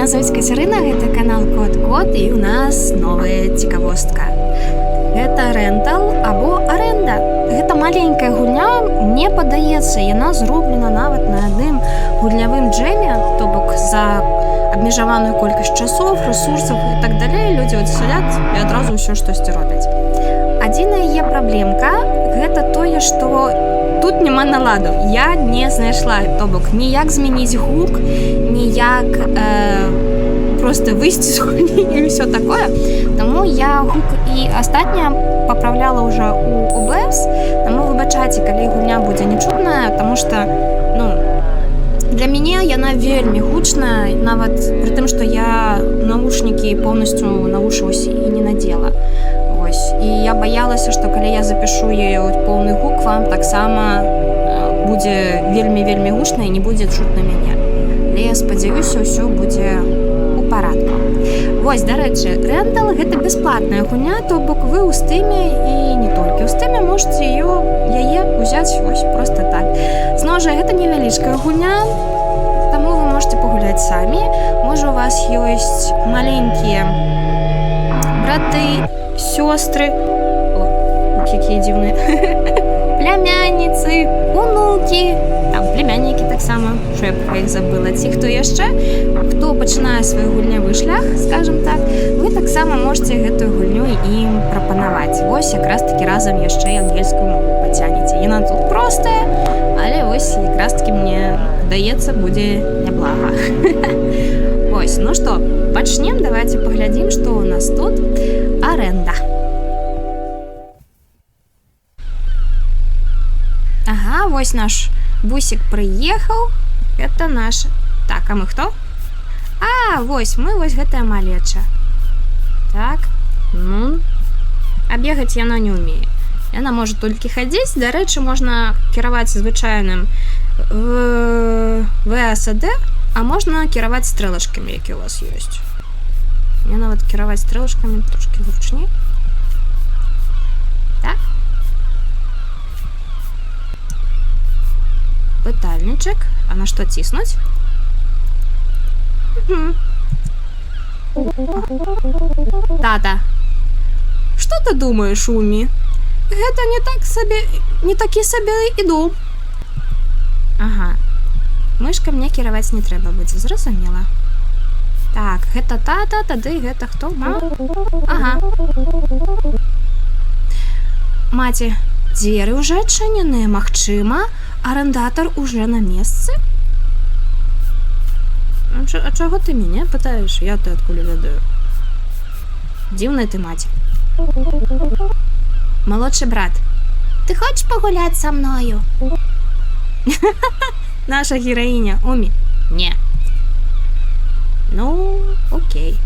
Меня зовут Катерина, это канал Кот-Кот, и у нас новая цікавостка. Это рентал або аренда. Гэта маленькая гульня, мне падаецца, яна зроблена нават на адным гульнявым джеме, то бок за абмежаваную колькасць часоў, ресурсаў і так далей. Людзі от сядзяць і адразу ўсё штосьці робяць. Адзіная яе праблемка гэта тое, што тут няма наладу. Я не знайшла, то бок ніяк змяніць гук, ніяк просто выйсці з гульні і ўсё такое. Таму я гук і астатняе папраўляла ўжо у OBS, таму выбачайце, калі гульня будзе нечутная, таму што, для мяне яна вельмі гучная, нават пры тым, што я навушнікі поўнасцю на вушы і не надзела. І я баялася, што калі я запішу яе поўны гук, вам таксама будзе вельмі гучна і не будзе чутна мяне. Але я спадзяюся, ўсё будзе у парадку. Вось, дарэчы, рентал гэта бясплатная гульня, то бок вы ў стыме і не толькі ў стыме можете яе ўзяць вось проста так. Зноў жа, гэта невялічкая гульня, таму вы можете пагуляць самі. Можа, у вас ёсць маленькія браты, сёстры, якія дзіўныя, племянніцы, унукі, там племяннікі таксама, що я про іх забыла. Ці хто яшчэ, хто пачынае свой гульнявы шлях, скажем так, вы таксама можете гэтую гульню ім прапанаваць. Вось якраз такі разам яшчэ і ангельскую мову пацягнеце. Яна тут простая, але вось якраз такі мне здаецца будзе няблага. Вось, ну што, пачнем, давайте паглядзім, што у нас тут. Аренда. Ага, вось наш бусик прыехаў. Это наш... Так, а мы хто? А, вось, мы вось гэтая малеча. Так, а бегаць яна не ўмее. Яна можа толькі хадзіць. Дарэчы, можна кіраваць звычайным ВСД, а можна кіраваць стрэлачкамі, якія у вас ёсць. Мне нават кіраваць стрэлачкамі трошкі зручней. Так. Пытальнічак. А на што ціснуць? Тата, што ты думаеш, Умі? Гэта не такі сабе і дом. Ага. Мышка мне кіраваць не трэба будзе, зразумела. Так, гэта тата, тады гэта хто? Мама? Ага. Маці, дзверы ўжо адчыненыя, магчыма, арендатар уже на месцы? А чаго ты мяне пытаеш? Я ты адкуль ведаю? Дзіўная ты, маці. Малодшы брат, ты хочаш пагуляць са мною? Наша гераіня, Умі? Не. Ну, окей.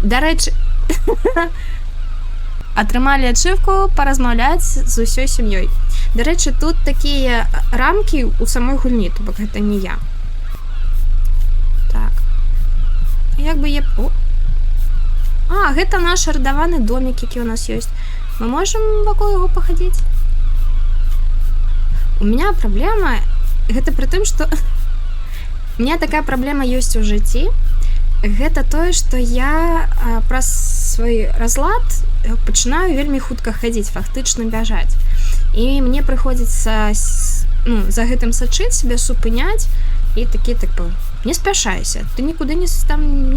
Дарэчы, атрымалі ачыўку паразмаўляць з усёй сям'ёй. Дарэчы, тут такія рамкі ў самой гульні, то бок гэта не я. Так. Як бы я... А, гэта наш арендаваны домик, які у нас ёсць. Мы можам вакол яго пахадзіць? У меня праблема, гэта пры тым, што у меня такая праблема ёсць у жыцці. Гэта тое, што я праз свой разлад пачынаю вельмі хутка хадзіць, фактычна бяжаць. І мне прыходзіцца за гэтым сачыць, себе супыняць і такі, не спяшайся, ты нікуды не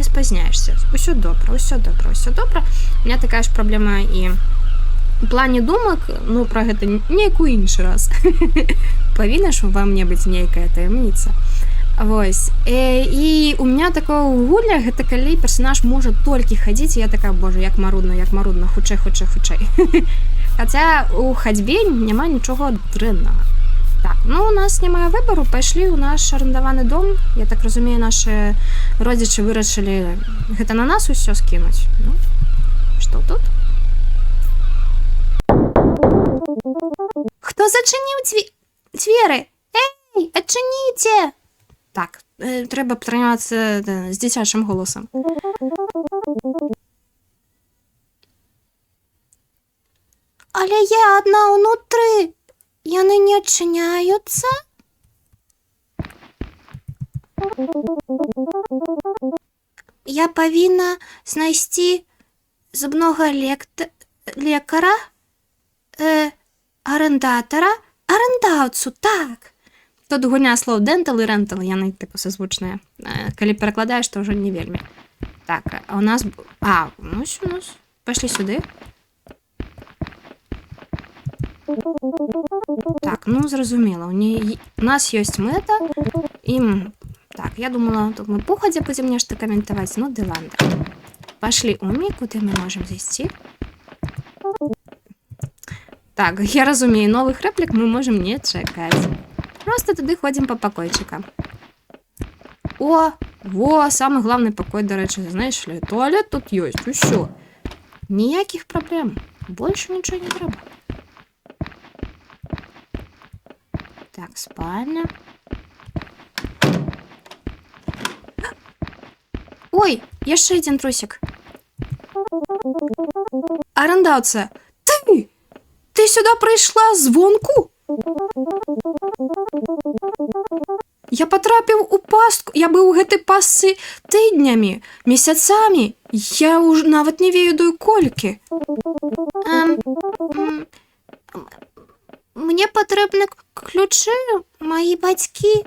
спазняешся. Усё добра. У меня такая ж праблема і у плане думак, пра гэта нейку іншы раз. Павінна ж ва мне быць нейкая таямніца. Вось. І у меня такое ў гульнях, гэта калі персонаж можа толькі хадзіць, і я такая, боже, як марудна, хутчэй. Хаця у хадзьбе няма нічога дрэннага. Так, у нас няма выбару, пайшлі ў наш арендаваны дом. Я так разумею, нашы родзічы вырашылі гэта на нас усё скінуць. Што тут? Хто зачыніў дзверы? Эй, адчыніце! Так, трэба прыняцца з дзіцячым голасам. Але я адна ўнутры. Яны не адчыняюцца? я павінна знайсці зубнога лекара, арендаўцу, так. Тут гульня слоў dental і rental, яны типу созвучныя. Калі перакладаеш, то ўжо не вельмі. Так, а у нас... ну сюда. Пошли сюда. Так, ну зразумела. У нас есть мэта. Так, я думала, тут мы походя будем нечто комментовать. Ну, да ладно. Пошли, Умі, куди ми можемо зайти? Так, я разумею, новых реплик мы можем не чекать. Просто туди ходим по покойчикам. О, самый главный покой, до речі, знаєш ли, туалет тут есть, усё. Ніяких проблем. Больше ничего не треба. Так, спальня. Ой, еще один трусик. Арендауце, ты сюда прийшла звонку? Я потрапив у пастку, я быў у гэтай пастцы тыднямі, месяцамі, я ўжо нават не ведаю колькі. Мне патрэбны ключы, мои бацькі.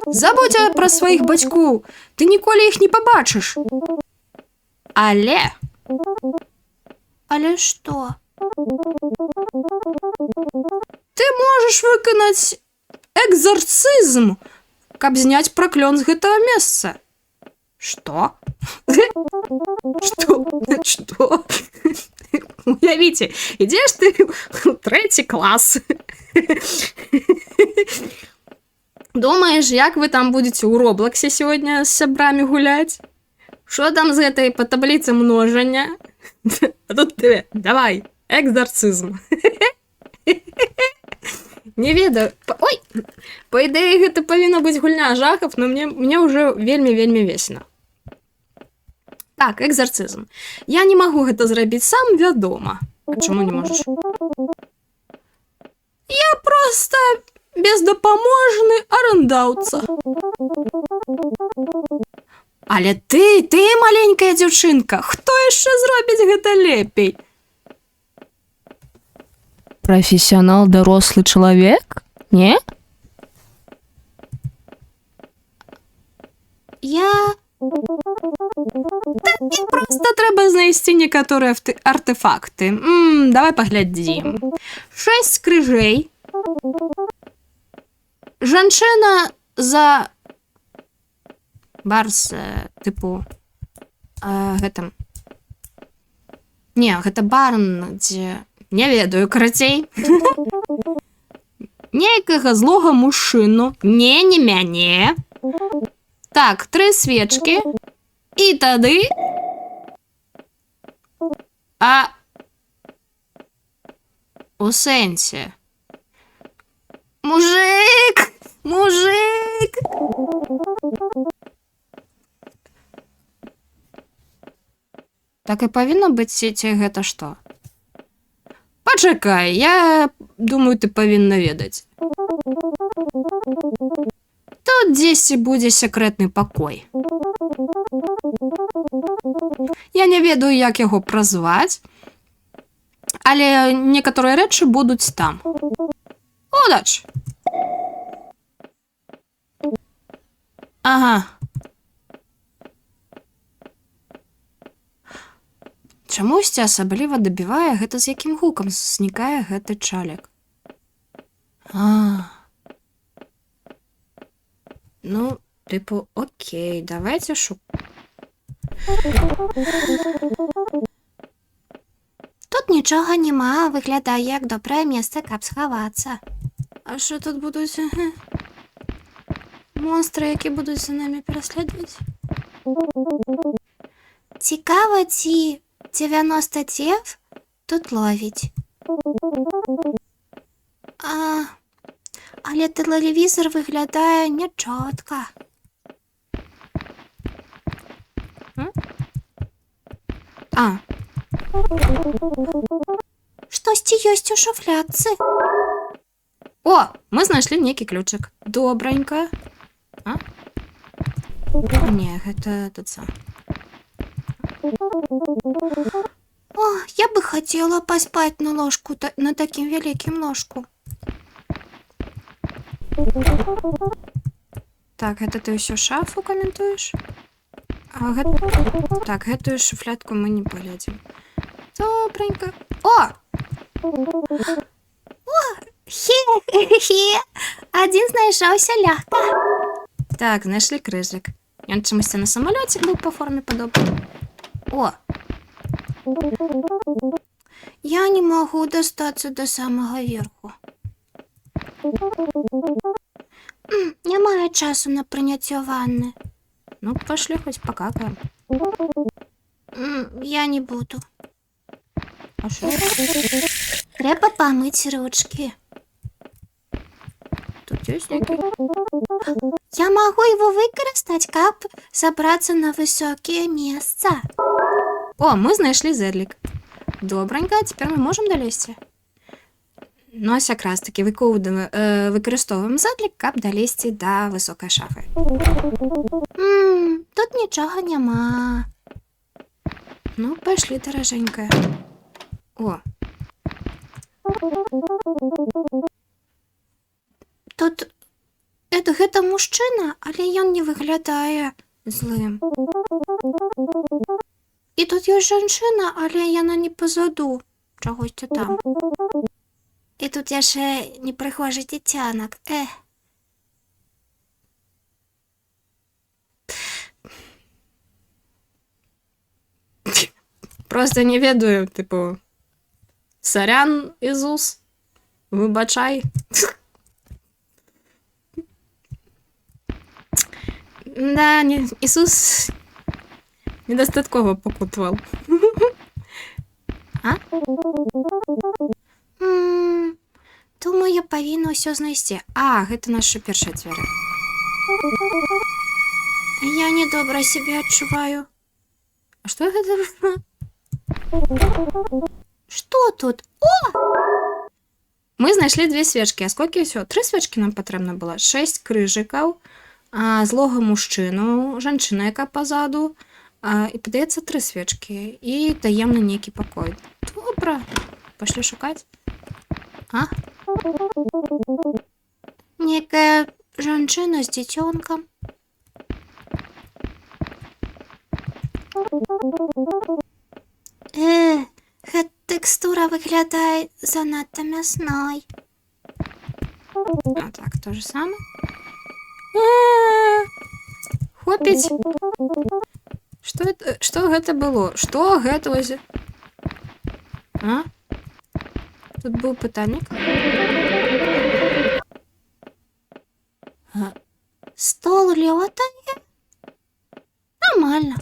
Забудь пра сваіх бацькоў, ты ніколі іх не пабачыш. Але што? Ты можаш выканаць экзарцызм, каб зняць праклён з гэтага месца. Што? Што? Уявіце, ідзеш ты ў 3 клас. Думаеш, як вы там будете ў Роблоксе сегодня з сябрамі гуляць? Што там з гэтай па табліцы множання? А тут ты, давай, экзарцызм. Не ведаю. Ой! По ідэі, гэта павінна быць гульня жахов, но мне ўжо вельмі весела. Так, экзарцызм. Я не магу гэта зрабіць сам, вядома. А чаму не можаш? Я просто бездапаможны арендаўца. Але ты маленькая дзяўчынка, хто яшчэ зробіць гэта лепей? Профессионал, дорослый человек? Не? Мне просто трэба знайсці некаторыя артефакты. Давай паглядзім. 6 крыжэй. Жанчына за... Барс, типу... гэтым... Не, гэта барн, дзе... Не ведаю, карацей. Нейкага злога мужчыну. Не мяне. Так, 3 свечкі. І тады... У сэнсе. Мужик! Так і павінна быць, ці гэта што? Пачакай, я думаю, ты павінна ведаць. Тут дзесьці будзе секрэтны пакой. Я не ведаю, як яго празваць, але некаторыя рэчы будуць там. Удач! Ага. Чамусьці асабліва дабівае гэта, з якім гукам знікае гэты чалек. Ну, типу, окей, давайте Тут нічога нема, выглядае як добрае месца, каб схавацца. А що тут будуць? Монстры, які будуць за намі пераследаваць? Цікава, ці 90 тев тут ловіць. Але тэлевізор выглядае нечотка. Штосьці ёсць у шуфлядцы. О, мы знайшлі нейкі ключик. Добранька. Не, гэта тут сам. О, я бы хотела поспать на ложку, на таким великим ложку. Так, гэта ты ўсё шафу каментуеш? А так, гэтую шуфлядку мы не паглядзім. Добренько. О! О! Хе-хе-хе! Адзін знайшоўся лягка. Так, знайшлі крыжык. Ён чамусьці на самалёце быў па форме падобны. О! Я не могу достаться до самого верху. Не маю часу на прыняцце ванны. Ну, пошли хоть покакаем. Я не буду. А что? Треба помыть ручки. Тут есть некий? Я могу его выкористать, как забраться на высокие места. О, мы знайшли зэдлік. Добренько, теперь мы можем долезти. Ну, ось якраз таки використовуємо зэдлік, каб долезти до високої шафи. Тут нічого нема. Ну, пошли, дороженькая. О. Тут гэта мужчина, але ён не выглядае злым. І тут ёсць жанчына, але яна не позаду чагосьці там. І тут яшчэ непрыхожы дзіцянак. Просто не ведаю, типу, сорян, Ісус, вибачай. Да, Ісус недостатково покутував. А? Думаю, я павінна ўсё знайсці. А, гэта наша першая дзверы. Я недобра себе адчуваю. А што гэта? Што тут? О! Мы знайшлі 2 свечкі. А сколькі ўсё? 3 свечкі нам патрэбна было. 6 крыжыкаў, злога мужчыну, жанчына, яка пазаду, і, падаецца, 3 свечкі. І таемны нейкі пакой. Добра. Пашлі шукаць. А? Некая жанчына з дзіцёнкам. Гэта тэкстура выглядае занадта мясной. А так, то же самое. Хопіць. Што гэта было? Што гэта вось? А? Тут был пытальник. Стол лётае? Нормально.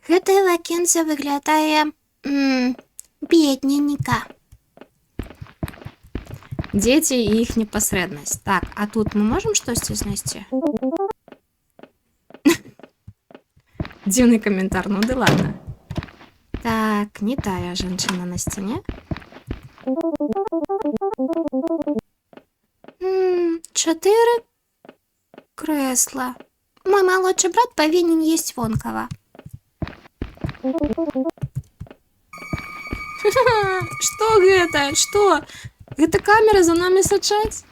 Гэтае вакенце выглядае бедненька. Дзеці і іх непасрэднасць. Так, а тут мы можам штосьці знайсці? Дзіўны каментар, ну ды ладно. Так, не тая жанчына на сцяне. 4 крэсла. Мой малодшы брат павінен есць вонкава. Што гэта? Што? Гэта камера за нами сачаць?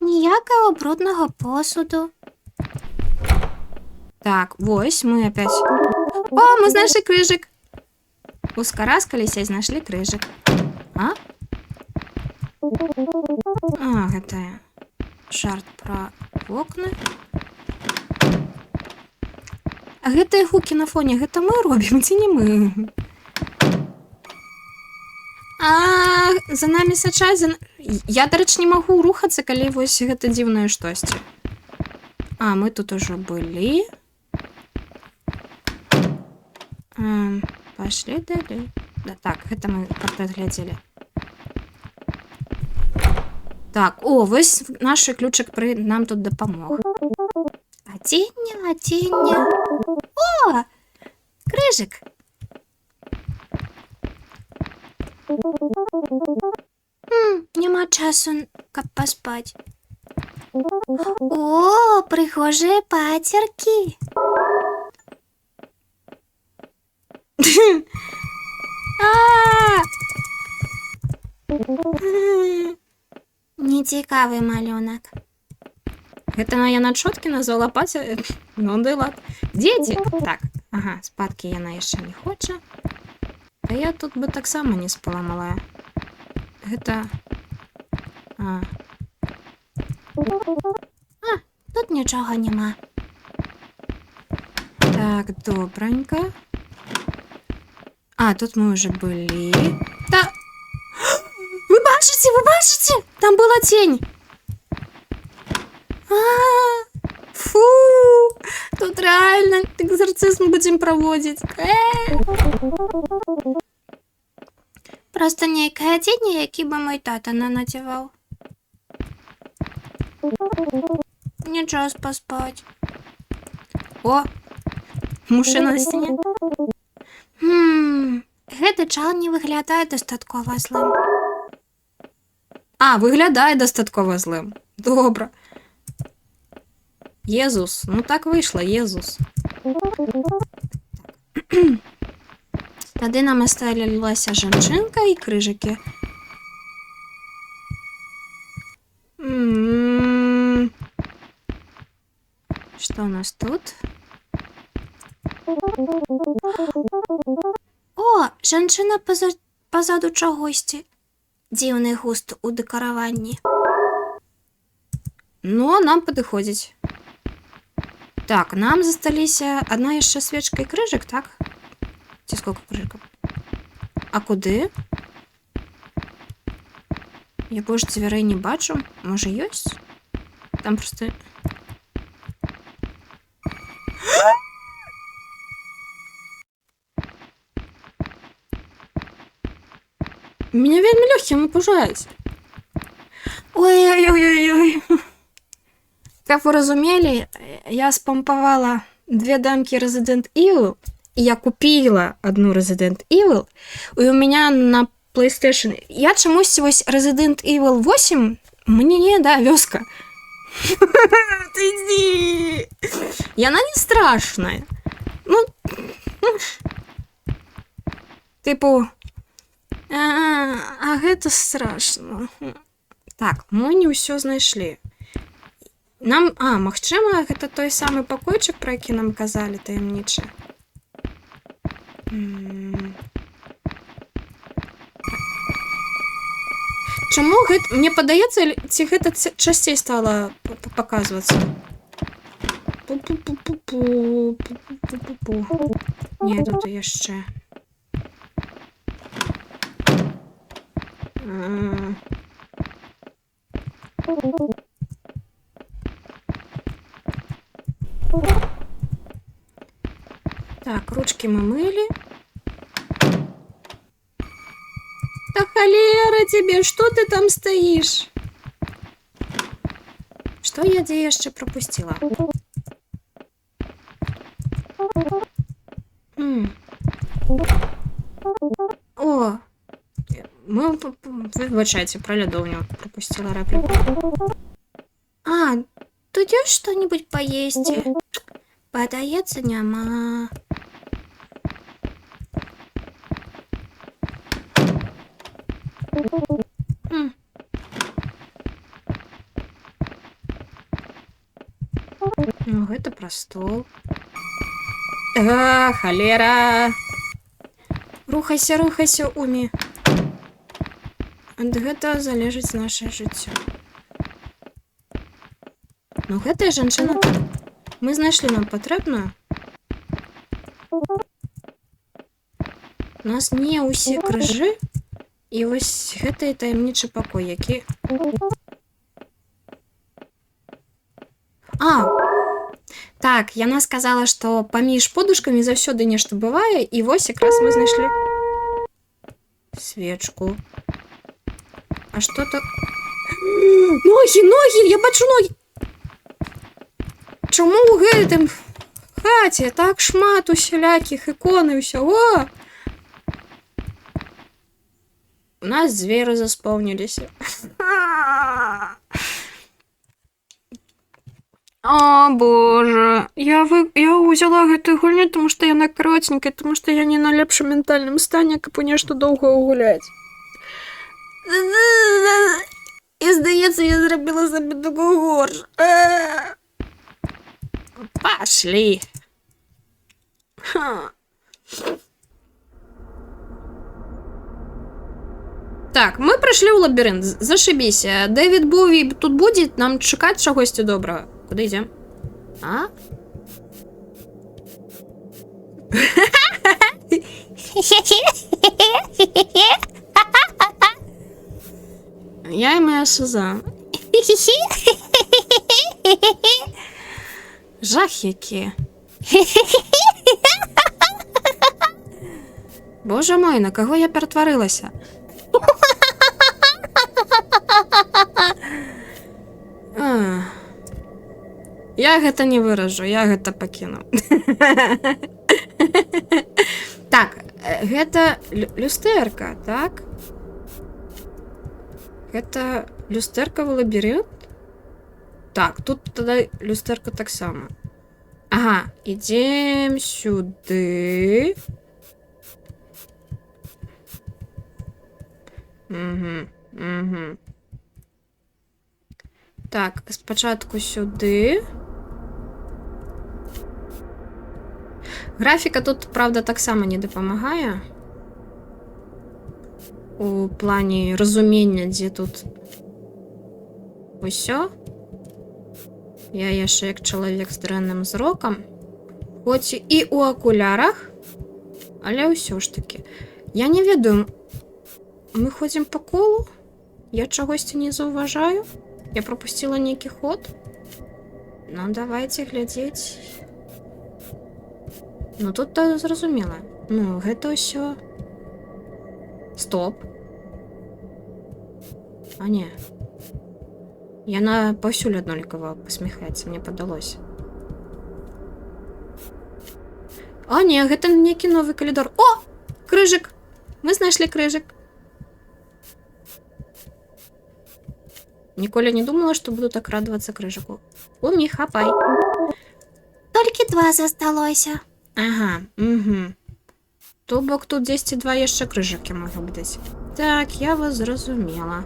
Ніякого брудного посуду. Так, вось мы опять. О, мы знайшлі крыжык. Ускараскаліся і знайшлі крыжык. А? А, гэта жарт пра вокны. А гэтыя гукі на фоне, гэта мы робім, ці не мы? А, за нами сачаць, я, дарэчы, не магу рухацца, калі вось гэта дзіўнае штосьці. А, мы тут ужо былі. Пашлі далей. Да, так, гэта мы партрэт глядзелі. Так, о, вось наш ключик нам тут дапамог. Адзенне. О, крыжык. часу, каб паспаць. О, прыгожыя пацеркі. Нецікавы малюнак. Гэта яна чоткі назвала пацер... Ну, ды лад. Дзеці! Так, ага, спадкі яна яшчэ не хоча. А я тут бы таксама не спала, малая. Гэта... Тут нічога няма. Так, добранька. Тут мы уже былі. Та... Вы бачыце? Там была тень. Фу! Тут реально экзорцизм будем проводить. Просто нейкая тень, які бы мой тата нанадзяваў. Не час паспаць. О! Мужчына на сцяне. Гэты чал не выглядае дастаткова злым. Выглядае дастаткова злым. Добра. Езус. Ну так выйшла, Езус. Тады нам асталілася жанчынка і крыжыкі. Што у нас тут? О, жанчына пазаду чагосьці. Дзіўны густ у дэкараванні. Ну, нам падыходзіць. Так, нам засталіся одна яшчэ свечка і крыжык, так? Ці сколько крыжыкаў? А куды? Я больш дзвярэй не бачу. Можа, ёсць? Там просто... Меня вельмі лёгкім апужаюць. Ой-ой-ой-ой-ой. Как вы разумелі, я спампавала 2 дамкі Resident Evil, і я купила одну Resident Evil, і у меня на PlayStation... Я чамусьці вось Resident Evil 8 мне, да, вёска. Ты иди! Яна не страшная. Ну... Типу... гэта страшно. Так, мы не ўсё знайшлі. Нам, магчыма, гэта той самы пакойчык, про які нам казалі таямнічы. Чаму гэта... Мне падаецца, ці гэта часцей стала паказвацца? Не, тут яшчэ. Так, ручки мы мыли. Да холера тебе, что ты там стоишь? Что я где еще пропустила? О, мы, выбачайте, про лядовню пропустила реплику. Тут есть что-нибудь поесть? Падаецца няма. Ну, гэта пра стол. Холера. Рухайся, рухайся, Умі. Ад гэта залежыць наше жыццё. Ну, гэтая жанчына... Мы знайшлі нам патрэбную. У нас не ўсе крыжы. І вось гэта і таямнічы пакой, які... Так, яна сказала, што паміж подушкамі заўсёды нешта бывае, і вось якраз мы знайшлі свечку. А што так... Ногі, ногі! Я бачу ногі! Чаму ў гэтым хаце так шмат усялякіх ікон і ўсяго? У нас звери заспавнились. О, боже. Я взяла гэтую гульню, тому што яна каротенькая, тому што я не на лепшым ментальным стане, каб у нешта доўга гуляць. І, здаецца, я зрабіла сабе такое горш. Пошли. Так, мы прыйшлі ў лабірынт. Зашибісь. Дэвід Боуі тут будзе нам чакаць чагосьці добрага. Куды ідзем? А? Я і моя суза. Жах які. Боже мой, на кого я ператварылася? Я гэта не выражу, я гэта пакіну. Так, гэта люстэрка, так? Гэта люстэркавы лабірынт? Так, тут тады люстэрка таксама. Ага, ідзем сюды. Так, спачатку сюды. Графіка тут, правда, таксама не дапамагае. У плане разумення, дзе тут усё. Я яшчэ як чалавек з дрэнным зрокам. Хоць і ў акулярах, але ўсё ж такі. Я не ведаю, мы ходзім па колу? Я чагосьці не заўважаю? Я пропустила нейкі ход? Ну, давайте глядзець. Ну, тут зразумела. Ну, гэта ўсё... Стоп. А не. Яна паўсюль аднолькава пасміхаецца, мне падалося. А не, гэта нейкі новы калідор. О! Крыжык! Мы знайшлі крыжык. Ніколі не думала, што буду так радавацца крыжыку. Умі, хапай. Толькі 2 засталося. Ага, То бок тут 10 2 яшчэ крыжыкі могу быць. Так, я вас зразумела.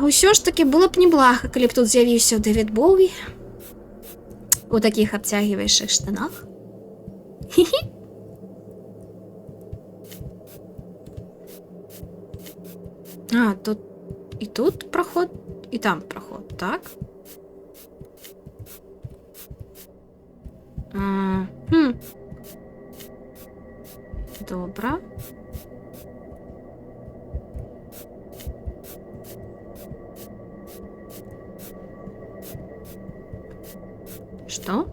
Усё ж таки было б неблага, калі б тут з'явіўся Дэвід Боуі у такіх абцягваючых штанах. Хі-хі. А, тут і тут проход, і там проход, так? Добре. Что?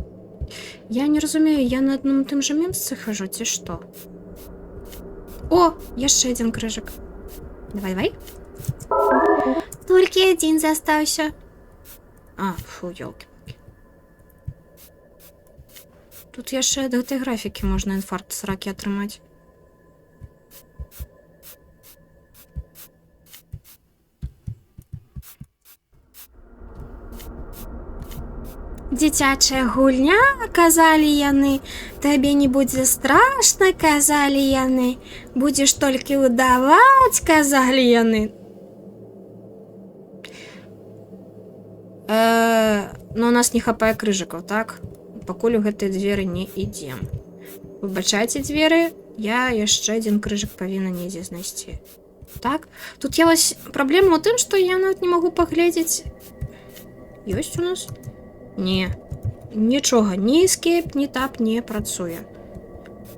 Я не разумею, я на одном и том же месте хожу, ці что? О, яшчэ один крыжык. Давай. Толькі один застаўся. А, фу, ёлки-палки. Тут яшчэ ад гэтай графікі можна інфаркт сракі атрымаць. Дзіцячая гульня, казалі яны. Табе не будзе страшна, казалі яны. Будзеш толькі ўдаваць, казалі яны. Но у нас не хапае крыжыкаў, так? Пакуль у гэтыя дзверы не ідзем. Выбачайце, дзверы, я яшчэ адзін крыжык павінна недзе знайсці. Так? Тут я вось праблема ў тым, што я нават не магу паглядзець. Ёсць у нас? Не, нічога, ні эскейп, ні тап не працуе.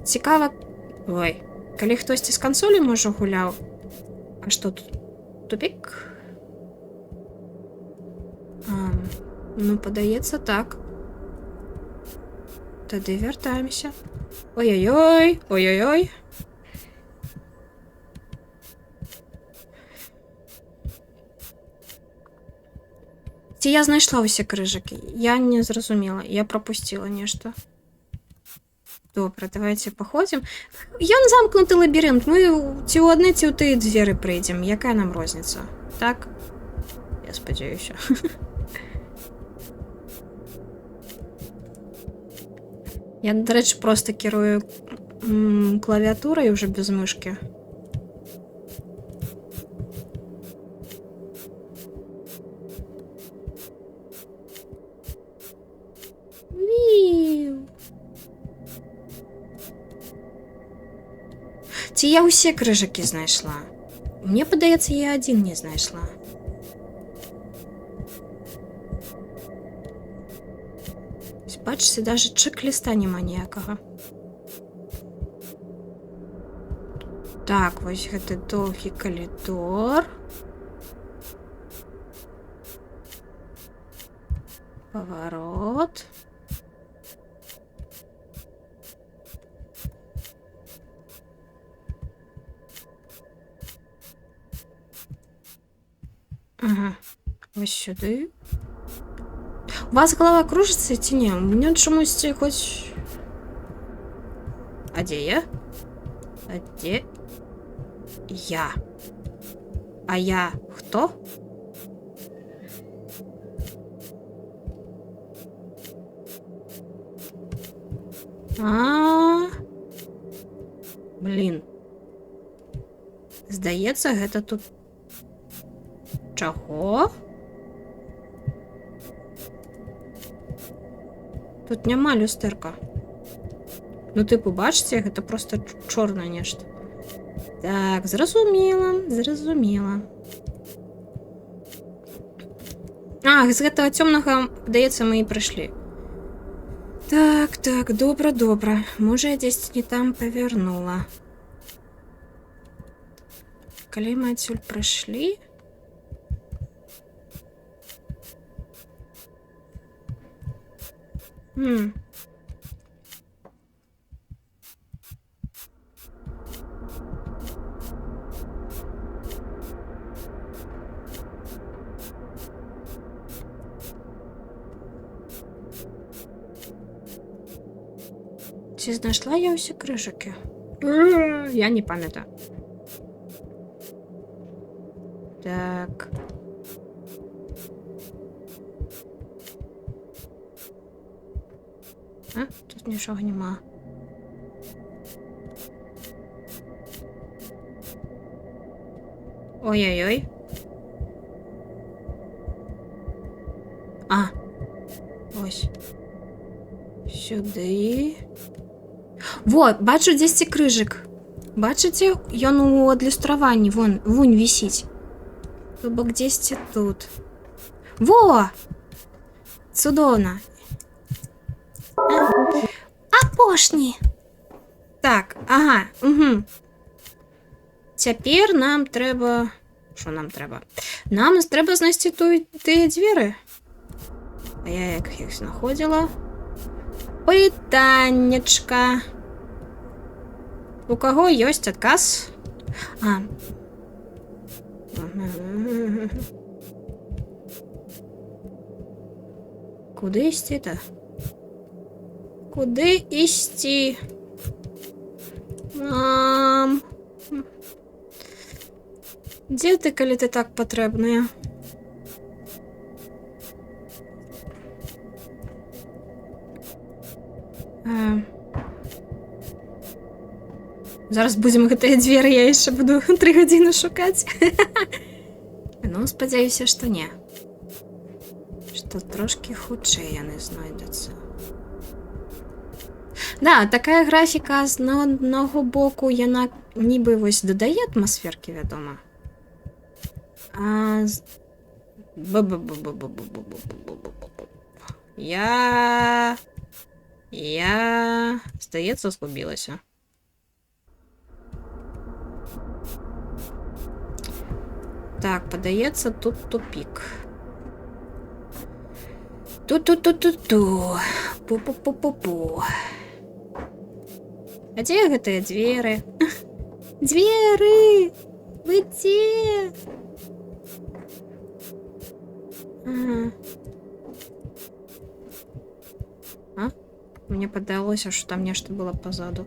Цікава... Ой, калі хтосьці з кансолі, можа, гуляў. А што тут? Тупік? Ну, падаецца так. Тады вяртаемся. Ой-ой-ой, ой-ой-ой. Ці я знайшла ўсе крыжыкі? Я не зразумела, я пропустила нешта. Добре, давайте походимо. Ён замкнуты лабіринт. Ми ці ў адны, ці ў тыя дзверы прыйдзем. Якая нам розніца? Так? Я спадзяюся. Я, до речі, просто кірую клавіатурою вже без мишки. Ці я усі крижики знайшла? Мені подається, я один не знайшла. Бачите, навіть чек-листа нема ніякого. Так, ось гэта доўгі коридор. Поворот. Ага, ось сюди. У вас голова кружится, ці ні? У мене чомусь хоч... А де я? А де я? А я хто? Блін. Здається, гэта тут... Чаго? Тут няма люстэрка. Ну, типу, бачите, гэта просто чорнае нешта. Так, зразумела, зразумела. А, з гэтага цёмнага, здаецца, мы і прыйшлі. Так, так, добра, добра. Можа, я дзесьці не там павярнула. Калі мы адсюль прыйшлі... Ці знайшла я усі крижики? Я не пам'ятаю. Так. А, тут нічого нема. Ой-ой-ой. А. Ось. Сюди. Во, бачу дзесьці крыжык. Бачыце? Ён у адлюстраванні. Вунь вісіць. То бок дзесьці тут. Во! Цудоўна. Апошні. Так, ага, угу. Цяпер нам трэба... Що нам трэба? Нам трэба знайсці тыя дзверы. А я як іх знаходзіла? Пытаннечка. У каго ёсць адказ? А. Куды ісці-то? Куды ісці? Мам. Дзе ты, калі ты так патрэбная? Зараз будзем гэтыя дзверы, я яшчэ буду 3 гадзіны шукаць. Ну, спадзяюся, што не. Што трошкі хутчэй яны знойдуцца. Да, такая графіка з одного боку, яна нібы вось дадае атмасферкі, вядома. А... Я... Здаецца, згубілася. Так, падаецца, тут тупик. Ту-ту-ту-ту-ту. Пу-пу-пу-пу-пу. А дзе гэтыя дзверы? Дзверы! Вы дзе? А? Мне падалося, що там нешта было позаду.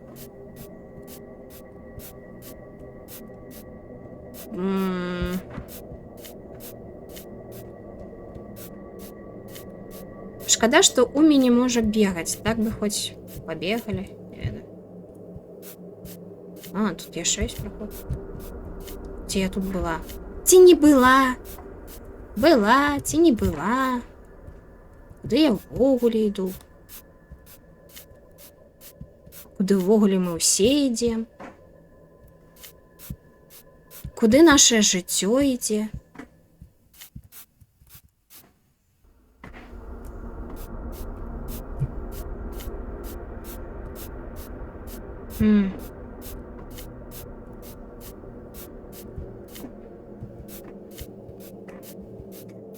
Шкада, што Умі не можа бегаць. Так бы хоць пабегалі. А, тут яшчэ ёсць проход. Ці я тут была? Ці не была? Была, ці не была? Куды я ўвогуле іду? Куды ўвогуле мы ўсе ідзем? Куды наше жыццё ідзе?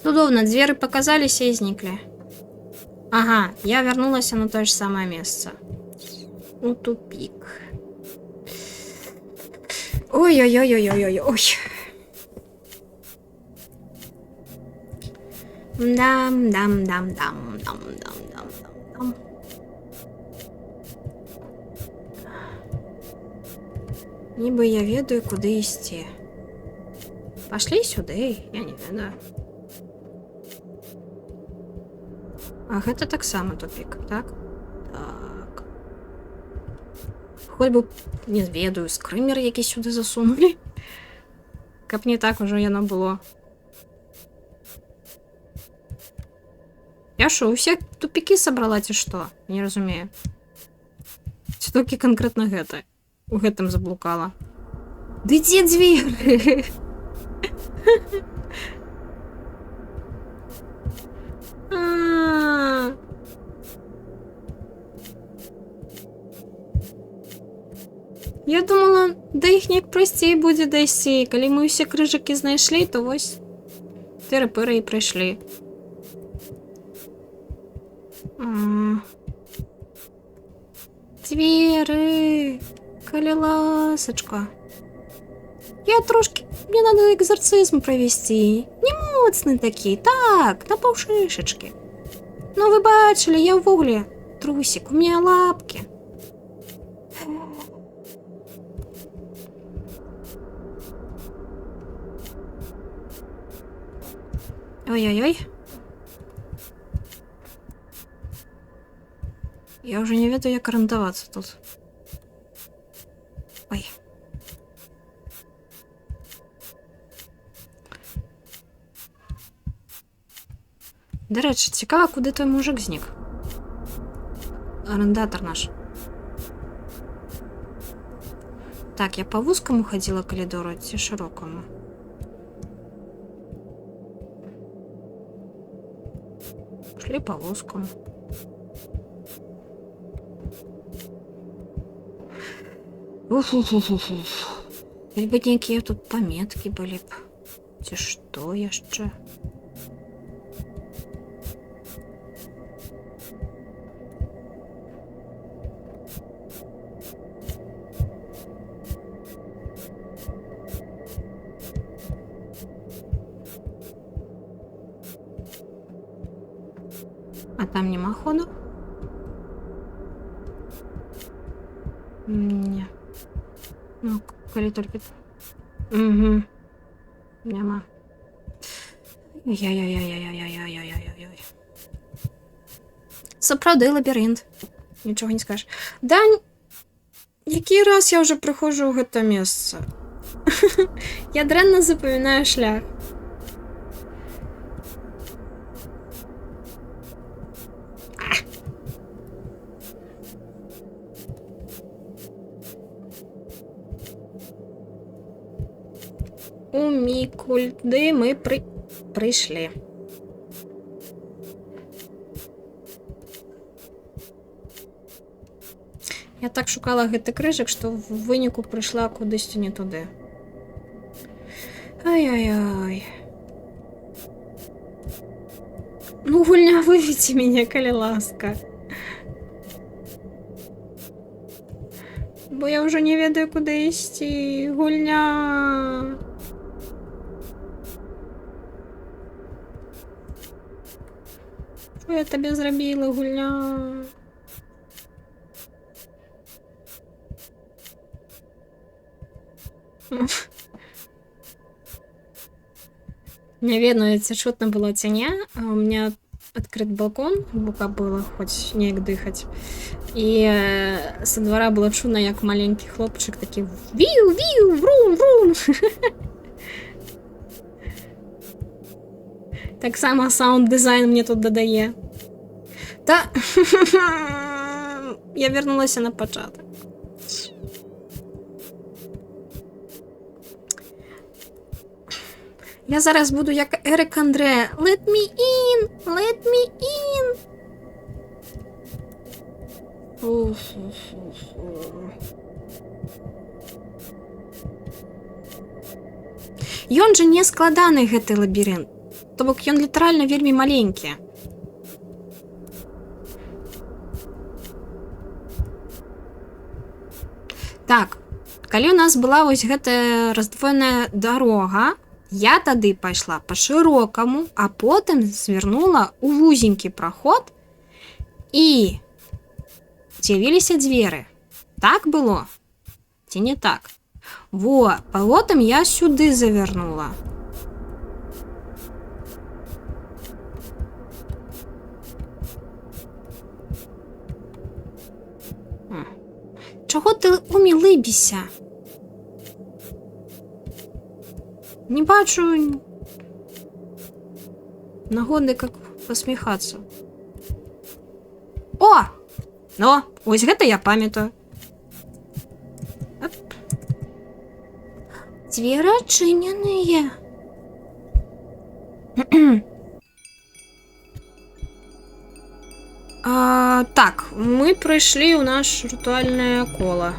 Удобно, двери показаліся і зникли. Ага, я вернулась на то же самое место. Ну, тупик. Ой-ой-ой-ой-ой-ой-ой. Дам. Ніби я ведаю, куди ісці. Пошли сюди, я не ведаю. А гэта таксама тупик, так? Так. Хоць бы, не ведаю, скрымер які сюди засунули. Каб не так уже яно было. Я шо, усе тупики собрала ці што? Не разумею. Ці толькі конкретно гэта? У гэтым заблукала. Ды дзе дзвер? Я думала, да іх неяк прасцей будзе дайсці. Калі мы ўсе крыжыкі знайшлі, то вось тыры-пыры і прыйшлі. Дзверы, калі ласачка. Я трошки... Мне надо экзорцизм провести. Не моцны такі, так, на паўшышачкі. Ну, вы бачылі, я ўвогуле трусик, у меня лапки. Ой-ой-ой. Я уже не ведаю, як арыентавацца тут. Ой. До речі, цікаво, куди той мужик зник. Арендатор наш. Так, я по вузкому ходила коридору, ці широкому. Шли по вузкому. Уф-уф-уф-уф. Хоть бы некие тут пометки были б. Ці што яшчэ? А там нема ходу? Не. Ну, коли тільки... Угу. Нема. Яй-яй-яй-яй-яй-яй-яй-яй-яй. Сапраўды лабіринт. Нічого не скажеш. Да, який раз я вже приходжу у гэта месца? Я дрэнна запамінаю шлях. У Мікульди ми прийшли. Я так шукала гэты крыжык, што в выніку прыйшла кудысьці не туды. Ай-ай-ай. Ну, гульня, выведзі мяне, калі ласка. Бо я ўжо не ведаю, куды ісці. Гульня. Що я табе зрабіла, гульня? Не ведаю, ці чутно было ці не. У меня открыт балкон, бука было хоць неяк дыхаць. І са двара было чуна, як маленькі хлопчык такі віу-віу, врум-врум. Таксама саунд-дызайн мне тут дадае. Та я вернулася на пачатак. Я зараз буду як Ерик Андре. Let me in! Let me in! Ён жа не складаны, гэты лабірынт. То бок ён літаральна вельмі маленькі. Так, калі у нас была вось гэтая раздвоеная дарога, я тады пайшла па шырокаму, а потым звярнула ў вузенькі праход і з'явіліся дзверы. Так было? Ці не так? Во, потым я сюды завярнула. Чаго ты умілыбіся? Не бачу нагоды, как посміхацца. О! Ну, ось гэта я памятаю. Дзверы адчыненыя. Так, мы прыйшлі ў наш рытуальнае кола.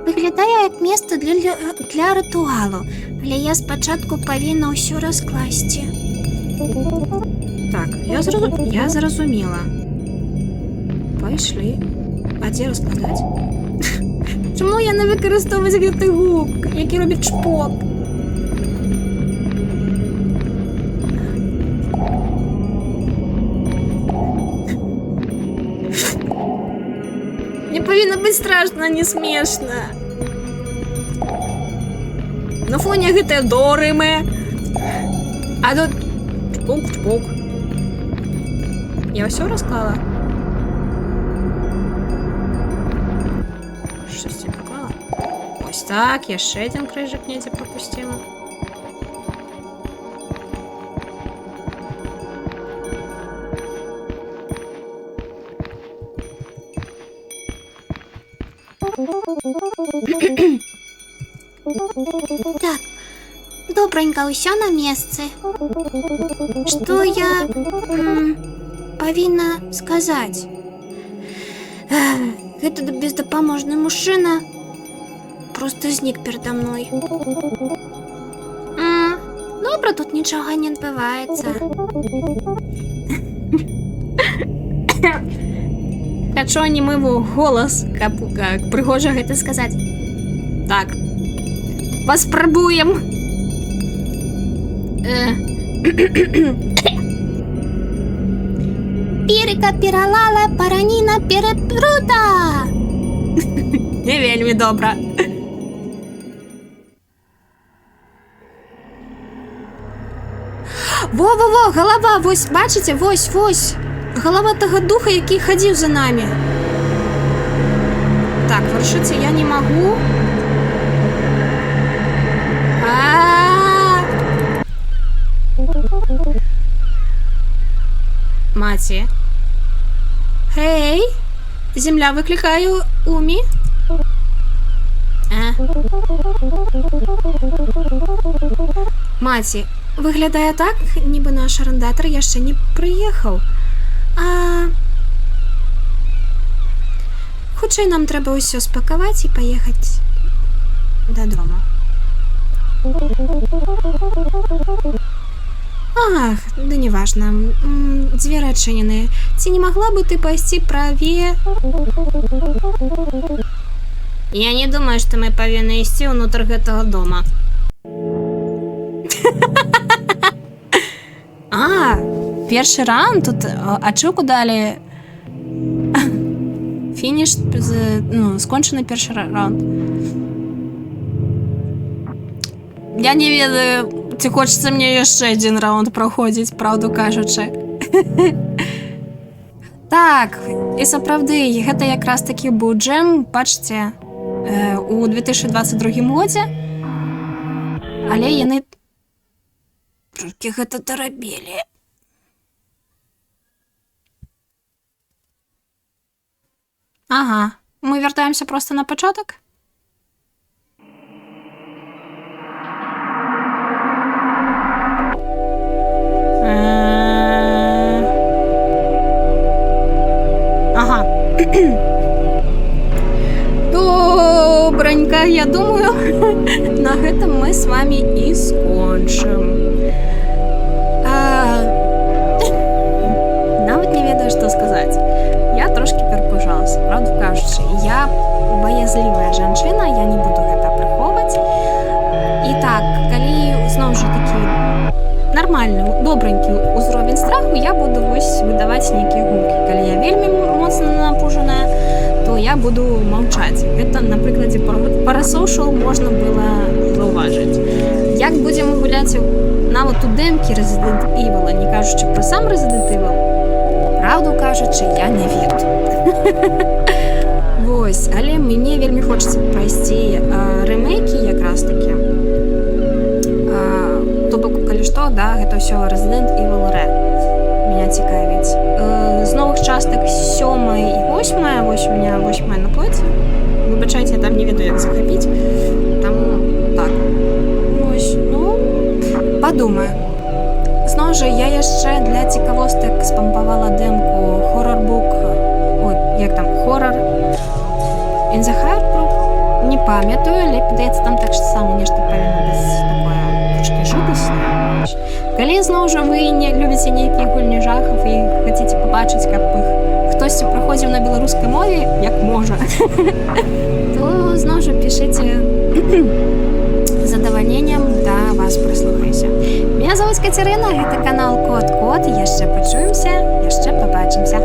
Выглядае як месца для рытуалу, але я спачатку павінна ўсё раскласці. Так, я зразумела. Пайшлі. А дзе раскладаць? Чаму яны выкарыстоўваюць гэты гук, які робіць шпок? Мне павінна быць страшна, не смешна. На фоне гэтыя дорымы. А тут чпок-чпок. Я ўсё расклала? Штосьці поклала? Ось так, яшчэ адзін крыжык недзе прапусціла. Так, добренько, ўсё на месцы. Што я павінна сказаць? Гэты бездапаможны мужчына просто знік перада мной. Добра, тут нічога не адбываецца. Хачу анімыву голас, каб прыгожа гэта сказаць. Так, паспрабуем. Перека пералала, параніна перепрута. Не вельмі добра. Во-во-во, голова, вось, бачыце, вось. Голова таго духа, які хадзіў за намі. Так, вырашыцца я не магу. Маці. Гей, земля, выкликаю Умі. Маці, выглядае так, нібы наш арендатар яшчэ не прыехаў. Хутчэй нам трэба ўсё спакаваць і паехаць дадому. Ах, да неважна. Дзверы адчыненыя. Ці не магла бы ты пайсці правее? Я не думаю, што мы павінны ісці ўнутр гэтага дома. Першы раунд тут ачыўку далі. Фініш, скончаны першы раунд. Я не ведаю, ці хочацца мне яшчэ адзін раунд праходзіць, праўду кажучы. Так, і сапраўды, гэта якраз такі быў джэм, бачыце, у 2022 годзе. Але яны толькі гэта дарабілі. Ага, мы вяртаемся проста на пачатак? Ага. Добренько, я думаю, на гэтым мы з вами і скончым. Нават не ведаю, што сказаць. Я трошки перапужалася, правду кажучы. Я баязлівая жанчына, я не буду гэта прыхоўваць. І так, калі зноў жа такі нармальны, добренькі ўзровень страху, я буду вось выдаваць нейкія гукі. Калі я вельмі моцна напужаная, то я буду маўчаць. Гэта на прыкладзе парасошал можна было заўважыць. Як будзем гуляць нават у дэмкі Resident Evil, не кажучы пра сам Resident Evil, правду кажучы, я не ведаю. Вось, але мне вельмі хочацца прайсці рэмейкі якраз такі. То бок, калі што, да, гэта ўсё Resident Evil Red. Меня цікавіць. З новых частак 7 і 8, вось у меня 8 на плоце. Выбачайце, я там не ведаю, як захапіць. Таму, так. Вось, падумаю. Зноў жа, я яшчэ для цікавостак спампавала дэмку Horror-Book, Horror in the Heartbrook. Не памятаю, але падаецца, там так само нешта павінна быць такое трошки жудаснае. Калі зноў жа вы не любіце нейкія гульні жахаў і хацеце пабачыць, каб іх хтосьці праходзіў на беларускай мове, як можа, то зноў жа пішыце задавальненнем, да вас прыслухаюся. Меня зовут Катерина, гэта канал Кот-Кот, яшчэ пачуемся, яшчэ пабачымся.